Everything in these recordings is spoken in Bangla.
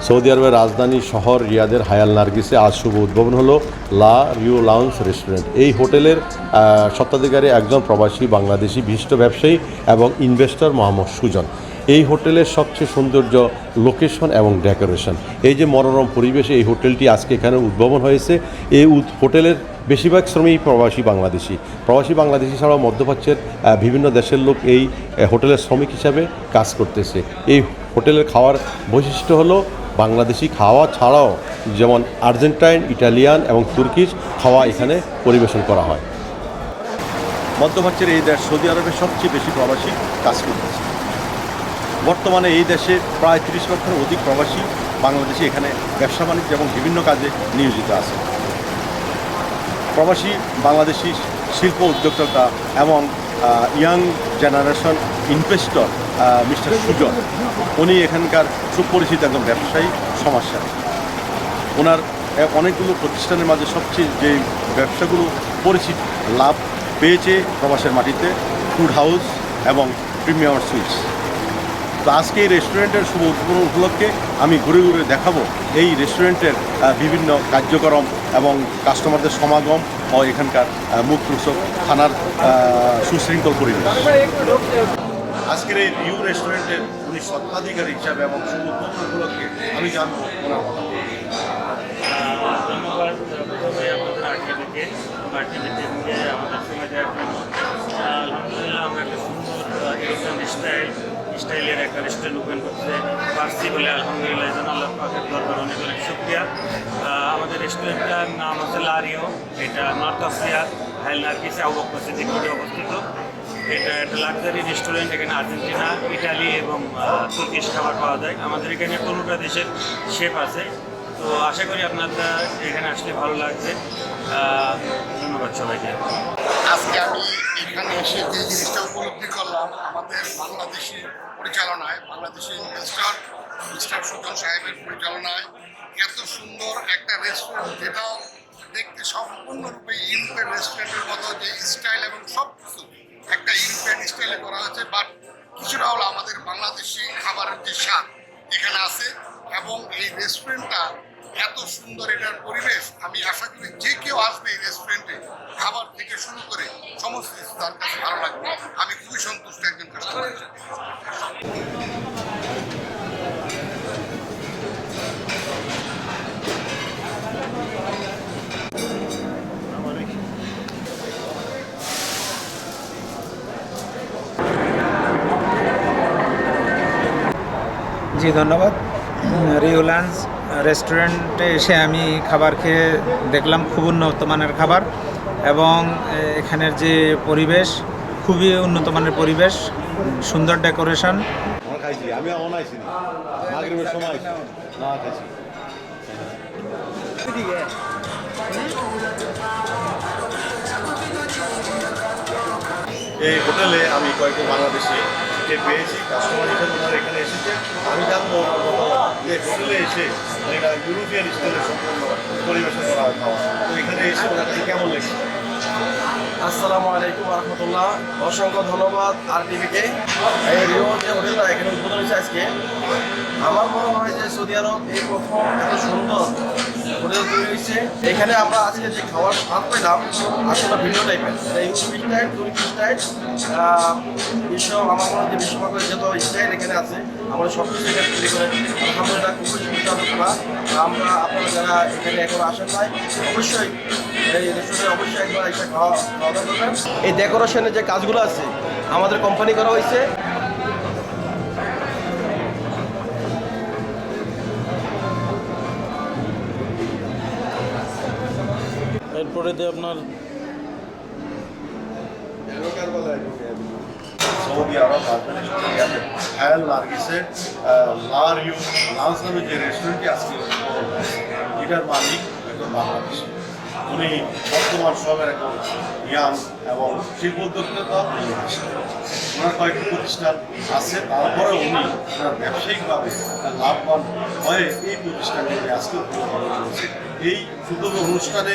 সৌদি আরবের রাজধানী শহর রিয়াদের হায়াল নার্গিসে আজ শুভ উদ্বোধন হলো লা রিউ লাউন্স রেস্টুরেন্ট। এই হোটেলের স্বত্বাধিকারী একজন প্রবাসী বাংলাদেশি বিশিষ্ট ব্যবসায়ী এবং ইনভেস্টর মোহাম্মদ সুজন। এই হোটেলের সবচেয়ে সৌন্দর্য লোকেশন এবং ডেকোরেশন। এই যে মনোরম পরিবেশে এই হোটেলটি আজকে এখানে উদ্বোধন হয়েছে। এই হোটেলের বেশিরভাগ শ্রমিক প্রবাসী বাংলাদেশি ছাড়াও মধ্যপ্রাচ্যের বিভিন্ন দেশের লোক এই হোটেলের শ্রমিক হিসাবে কাজ করতেছে। এই হোটেলের খাওয়ার বৈশিষ্ট্য হলো বাংলাদেশি খাওয়া ছাড়াও যেমন আর্জেন্টাইন, ইটালিয়ান এবং তুর্কিশ খাওয়া এখানে পরিবেশন করা হয়। মধ্যপ্রাচ্যের এই দেশ সৌদি আরবে সবচেয়ে বেশি প্রবাসী কাজ করতেছে। বর্তমানে এই দেশে প্রায় 30 লক্ষের অধিক প্রবাসী বাংলাদেশি এখানে ব্যবসা বাণিজ্য এবং বিভিন্ন কাজে নিয়োজিত আছে। প্রবাসী বাংলাদেশি শিল্প উদ্যোক্তা এবং young generation investor mister Sujon, উনি এখানকার সুপরিচিত একজন ব্যবসায়ী সমাজসেবী। ওনার অনেকগুলো প্রতিষ্ঠানের মাঝে সবচেয়ে যে ব্যবসাগুলো পরিচিত লাভ পেয়েছে প্রবাসের মাটিতে ফুড হাউস এবং প্রিমিয়াম সুইটস। তো আজকে এই রেস্টুরেন্টের শুভ উদ্বোধন উপলক্ষে আমি ঘুরে ঘুরে দেখাবো এই রেস্টুরেন্টের বিভিন্ন কার্যক্রম এবং কাস্টমারদের সমাগম ও এখানকার মুখ রোচক খানার সুশৃঙ্খল পরিবেশ। আজকের এই রিউ রেস্টুরেন্টের উনি স্বত্বাধিকারী হিসাবে এবং শুভ উদ্বোধন উপলক্ষে আমি জানবো ওনার কথা। ধন্যবাদ আমাদের আর্টিভিকে আমাদের সঙ্গে দেওয়ার জন্য। আলহামদুলিল্লাহ আমরা একটা সুন্দর ইউরোপিয়ান স্টাইলের একটা রেস্টুরেন্ট ওপেন করতে পারছি বলে আলহামদুলিল্লাহ এই জন্য আল্লাহ পাকের দরবার অনেক অনেক শুকরিয়া। আমাদের রেস্টুরেন্টটার নাম হচ্ছে লা রিউ। এটা নর্থ আসিয়ার হায়াল নার্গিসে আবু বকর সিদ্দিক রোডে অবস্থিত। এটা একটা লাক্সারি রেস্টুরেন্ট। এখানে আর্জেন্টিনা, ইটালি এবং তুর্কিশ খাবার পাওয়া যায়। আমাদের এখানে 15টা দেশের শেফ আছে। তো আশা করি আপনারা এখানে আসলে ভালো লাগবে। ধন্যবাদ সবাইকে। আজকে আমি এখানে এসে যে জিনিসটা উপলব্ধি করলাম, আমাদের বাংলাদেশি পরিচালনায়, বাংলাদেশি ইনভেস্টর মিস্টার সুজন সাহেবের পরিচালনায় এত সুন্দর একটা রেস্টুরেন্ট, যেটা দেখতে সম্পূর্ণরূপে ইউরোপের রেস্টুরেন্টের মতো, যে স্টাইল এবং সব কিছু একটা ইউরোপিয়ান স্টাইলে করা হয়েছে, বাট কিছুটা হলো আমাদের বাংলাদেশি খাবারের যে স্বাদ এখানে আছে। এবং এই রেস্টুরেন্টটা এত সুন্দর, এটার পরিবেশ, আমি আশা করি যে কেউ আসবে এই রেস্টুরেন্টে খাবার থেকে শুরু করে সমস্ত কিছু তার কাছে ভালো লাগবে। আমি খুবই সন্তুষ্ট একজন কাস্টমার হিসেবে। জি ধন্যবাদ। রিউ লাউন্স রেস্টুরেন্টে এসে আমি খাবার খেয়ে দেখলাম খুব উন্নত মানের খাবার, এবং এখানের যে পরিবেশ খুবই উন্নত মানের পরিবেশ, সুন্দর ডেকোরেশন। এই হোটেলে আমি কয়েকজন বাংলাদেশি পেয়েছি কাস্টমার হিসেবে। ওনারা এখানে এসেছে, আমি জানবো যে হোটেলে এসে এটা ইউরোপিয়ান স্টাইলের সম্পূর্ণ পরিবেশন করা হয় খাওয়া। তো এখানে এসে ওনার কাছে কেমন লেগেছে? আসসালামু আলাইকুম রহমতুল্লাহ। অসংখ্য ধন্যবাদ আরটিভিকে। এই রিও যে হোটেলটা এখানে উদ্বোধন হয়েছে আজকে, আমার মনে হয় যে সৌদি আরব এই প্রথম এত সুন্দর হোটেল তৈরি হয়েছে। এখানে আমরা আজকে যে খাওয়ার স্বাদ পেলাম আসলে ভিন্ন টাইপের, ইউরোপ স্টাইল, তুর্কি স্টাইল, আমার মনে হয় যে বিশ্বভাগের যত স্টাইল এখানে আছে আমরা সব কিছু এখানে তৈরি করে আলহামদুলিল্লাহ খুবই সুবিধা হতো। আমরা আপনারা যারা এখানে এখন আসেন নাই, অবশ্যই এই রেস্টুরেন্টে অবশ্যই একবার একটা খাওয়া দাওয়া করবেন। এই ডেকোরেশনের যে কাজগুলো আছে আমাদের কোম্পানি করা হয়েছে। এরপরে দিয়ে আপনার সৌদি আরব রাজধানী শহর রিয়াদের হায়াল নার্গিসের লা রিউ লাউন্স নামে যে রেস্টুরেন্টটি আজকে এটার মালিক একজন বাংলাদেশি। উনি বর্তমান সময়ের একজন ইয়াং এবং শিল্প উদ্যোক্তা। ওনার কয়েকটি প্রতিষ্ঠান আছে, তারপরে উনি ওনার ব্যবসায়িকভাবে লাভবান হয়ে এই প্রতিষ্ঠানগুলি আজকে করেছে। এই সুন্দর অনুষ্ঠানে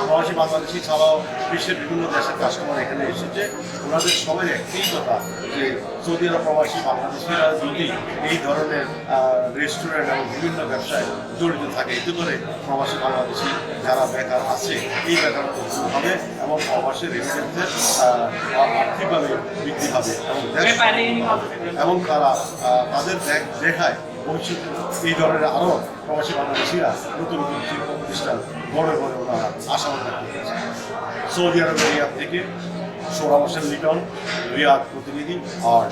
প্রবাসী বাংলাদেশি ছাড়াও বিশ্বের বিভিন্ন দেশের কাস্টমার এখানে এসেছে। ওনাদের সবাই একটাই কথা যে যে সৌদি আরব প্রবাসী বাংলাদেশিরা যদি এই ধরনের রেস্টুরেন্ট এবং বিভিন্ন ব্যবসায় জড়িত থাকে, এতে করে প্রবাসী বাংলাদেশি যারা বেকার আছে এই বেকারত্ব দূর হবে এবং প্রবাসী রেমিটেন্সের আর্থিকভাবে বৃদ্ধি হবে এবং তারা তাদের দেখায় ভবিষ্যতে এই ধরনের আরও প্রবাসী বাংলাদেশিরা নতুন নতুন শিল্প প্রতিষ্ঠান বড় বড় ওনারা আশাবাদ রাখতেছে। সৌদি আরবের রিয়াদ থেকে সোহরাব হোসেন লিটন, রিয়াদ প্রতিনিধি আর